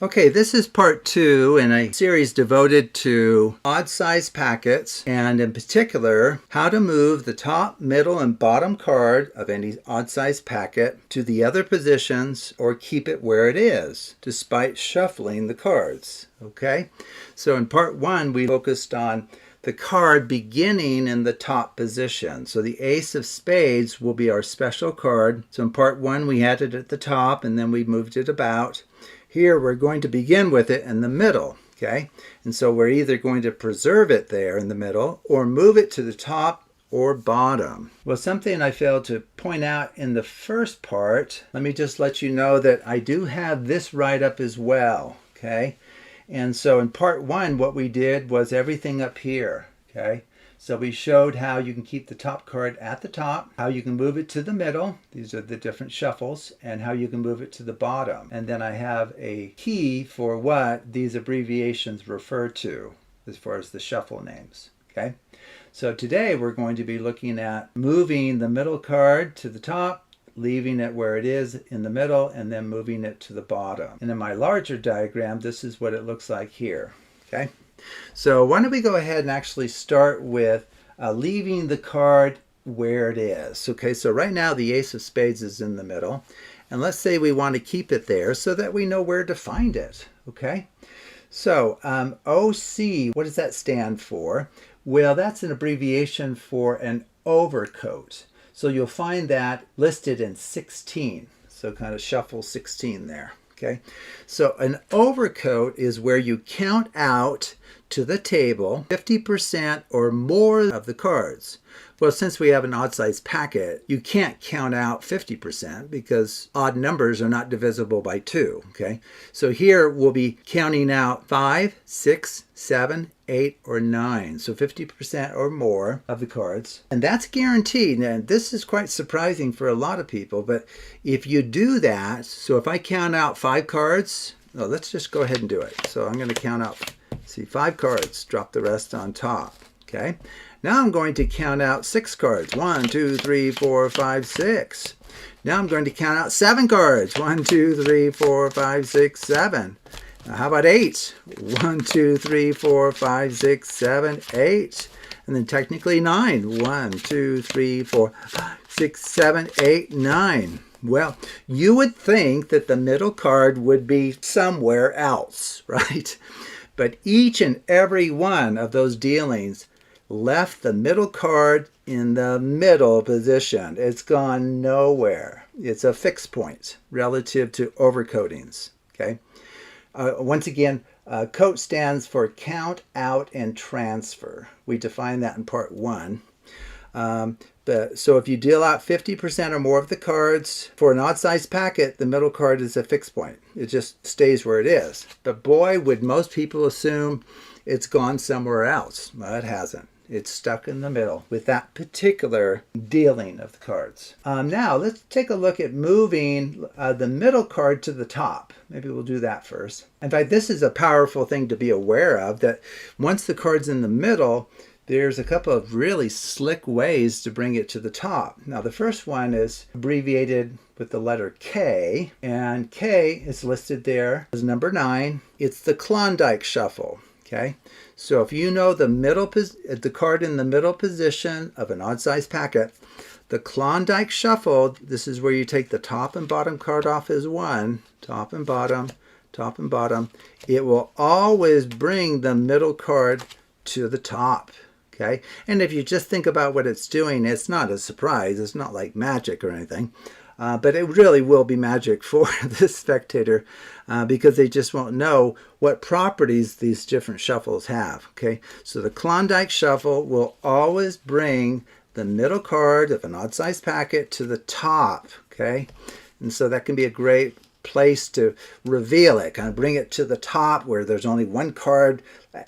Okay, this is part 2 in a series devoted to odd size packets, and in particular, how to move the top, middle, and bottom card of any odd size packet to the other positions or keep it where it is, despite shuffling the cards. Okay, so in part 1, we focused on the card beginning in the top position. So the ace of spades will be our special card. So in part 1, we had it at the top, and then we moved it about. Here we're going to begin with it in the middle, okay? And so we're either going to preserve it there in the middle or move it to the top or bottom. Well, something I failed to point out in the first part, let me just let you know that I do have this write-up as well, okay? And so in part 1, what we did was everything up here, okay? So we showed how you can keep the top card at the top, how you can move it to the middle, these are the different shuffles, and how you can move it to the bottom. And then I have a key for what these abbreviations refer to as far as the shuffle names, okay? So today we're going to be looking at moving the middle card to the top, leaving it where it is in the middle, and then moving it to the bottom. And in my larger diagram, this is what it looks like here, okay? So why don't we go ahead and actually start with leaving the card where it is. Okay, so right now the ace of spades is in the middle. And let's say we want to keep it there so that we know where to find it. Okay, so OC, what does that stand for? Well, that's an abbreviation for an overcoat. So you'll find that listed in 16. So kind of shuffle 16 there. Okay, so an overcoat is where you count out to the table 50% or more of the cards. Well, since we have an odd size packet, you can't count out 50% because odd numbers are not divisible by 2. Okay, so here we'll be counting out 5, 6, 7, 8, or 9. So 50% or more of the cards. And that's guaranteed. And this is quite surprising for a lot of people. But if you do that, so if I count out 5 cards, well, let's just go ahead and do it. So I'm going to count out, see, 5 cards, drop the rest on top. Okay. Now I'm going to count out 6 cards. 1, 2, 3, 4, 5, 6. Now I'm going to count out 7 cards. 1, 2, 3, 4, 5, 6, 7. Now how about 8? 1, 2, 3, 4, 5, 6, 7, 8. And then technically 9. 1, 2, 3, 4, 5, 6, 7, 8, 9. Well, you would think that the middle card would be somewhere else, right? But each and every one of those dealings left the middle card in the middle position. It's gone nowhere. It's a fixed point relative to overcoatings. Okay. Once again, coat stands for count, out, and transfer. We defined that in part 1. So if you deal out 50% or more of the cards for an odd size packet, the middle card is a fixed point. It just stays where it is. But boy, would most people assume it's gone somewhere else. Well, it hasn't. It's stuck in the middle with that particular dealing of the cards. Now let's take a look at moving the middle card to the top. Maybe we'll do that first. In fact, this is a powerful thing to be aware of, that once the card's in the middle, there's a couple of really slick ways to bring it to the top. Now the first one is abbreviated with the letter K, and K is listed there as number 9. It's the Klondike shuffle. Okay, so if you know the card in the middle position of an odd size packet, the Klondike shuffle, this is where you take the top and bottom card off as one, top and bottom, top and bottom. It will always bring the middle card to the top. Okay, and if you just think about what it's doing, it's not a surprise. It's not like magic or anything. But it really will be magic for the spectator because they just won't know what properties these different shuffles have. Okay, so the Klondike shuffle will always bring the middle card of an odd size packet to the top. Okay, and so that can be a great place to reveal it, kind of bring it to the top where there's only one card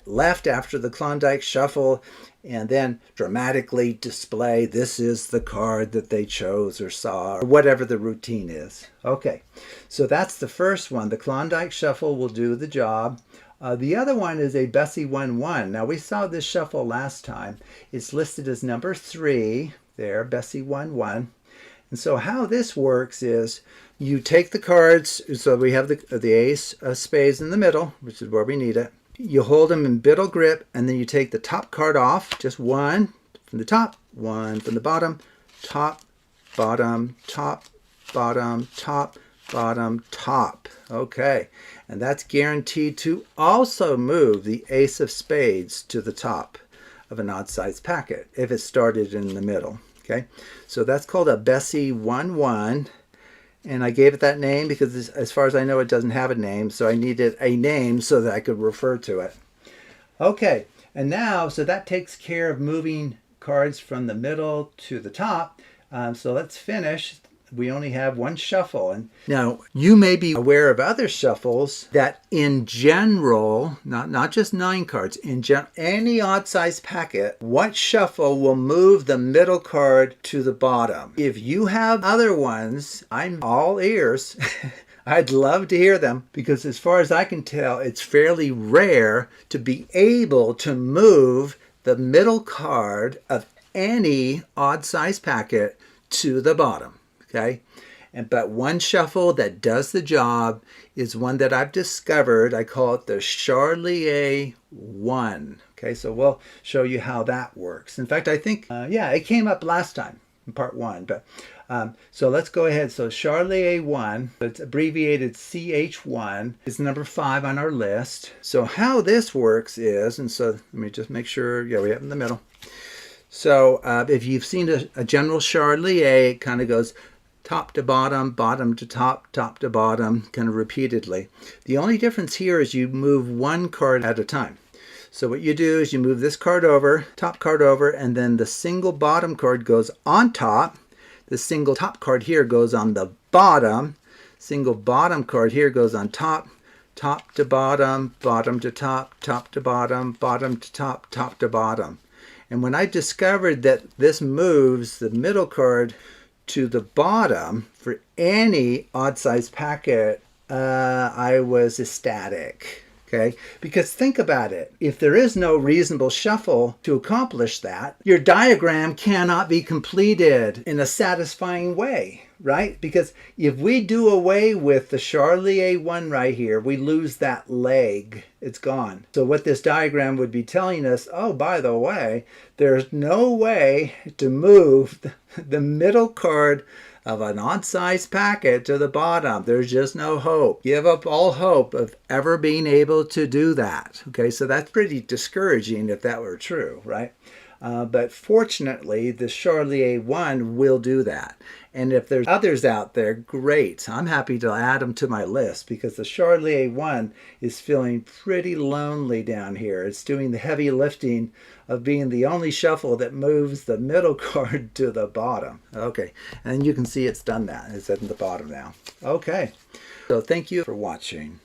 left after the Klondike shuffle, and then dramatically display this is the card that they chose or saw, or whatever the routine is. Okay, so that's the first one. The Klondike shuffle will do the job. The other one is a Bessie 1-1. Now we saw this shuffle last time. It's listed as number 3 there, Bessie 1-1. And so how this works is you take the cards, so we have the ace of spades in the middle, which is where we need it. You hold them in middle grip, and then you take the top card off, just one from the top, one from the bottom, top, bottom, top, bottom, top, bottom, top. Okay, and that's guaranteed to also move the ace of spades to the top of an odd-sized packet if it started in the middle. Okay, so that's called a Bessie 1-1, and I gave it that name because as far as I know it doesn't have a name, so I needed a name so that I could refer to it. Okay, and now, so that takes care of moving cards from the middle to the top. So let's finish. We only have one shuffle. And now you may be aware of other shuffles that in general, not just 9 cards, in any odd size packet, what shuffle will move the middle card to the bottom? If you have other ones, I'm all ears. I'd love to hear them, because as far as I can tell, it's fairly rare to be able to move the middle card of any odd size packet to the bottom. Okay, but one shuffle that does the job is one that I've discovered. I call it the Charlier 1. Okay, so we'll show you how that works. In fact, I think, yeah, it came up last time in part 1. But so let's go ahead. So Charlier 1, it's abbreviated CH1, is number 5 on our list. So how this works is, and so let me just make sure, yeah, we have it in the middle. So if you've seen a general Charlier, it kind of goes top to bottom, bottom to top, top to bottom, kind of repeatedly. The only difference here is you move one card at a time. So what you do is you move this card over, top card over, and then the single bottom card goes on top. The single top card here goes on the bottom. Single bottom card here goes on top, top to bottom, bottom to top, top to bottom, bottom to top, top to bottom. And when I discovered that this moves the middle card to the bottom for any odd size packet, I was ecstatic. Okay, because think about it. If there is no reasonable shuffle to accomplish that, your diagram cannot be completed in a satisfying way, right? Because if we do away with the Charlier 1 right here, we lose that leg. It's gone. So what this diagram would be telling us, oh, by the way, there's no way to move the middle card of an odd-sized packet to the bottom. There's just no hope. Give up all hope of ever being able to do that. Okay, so that's pretty discouraging if that were true, right? But fortunately, the Charlier 1 will do that. And if there's others out there, great. I'm happy to add them to my list, because the Charlier 1 is feeling pretty lonely down here. It's doing the heavy lifting of being the only shuffle that moves the middle card to the bottom. Okay, and you can see it's done that. It's at the bottom now. Okay, so thank you for watching.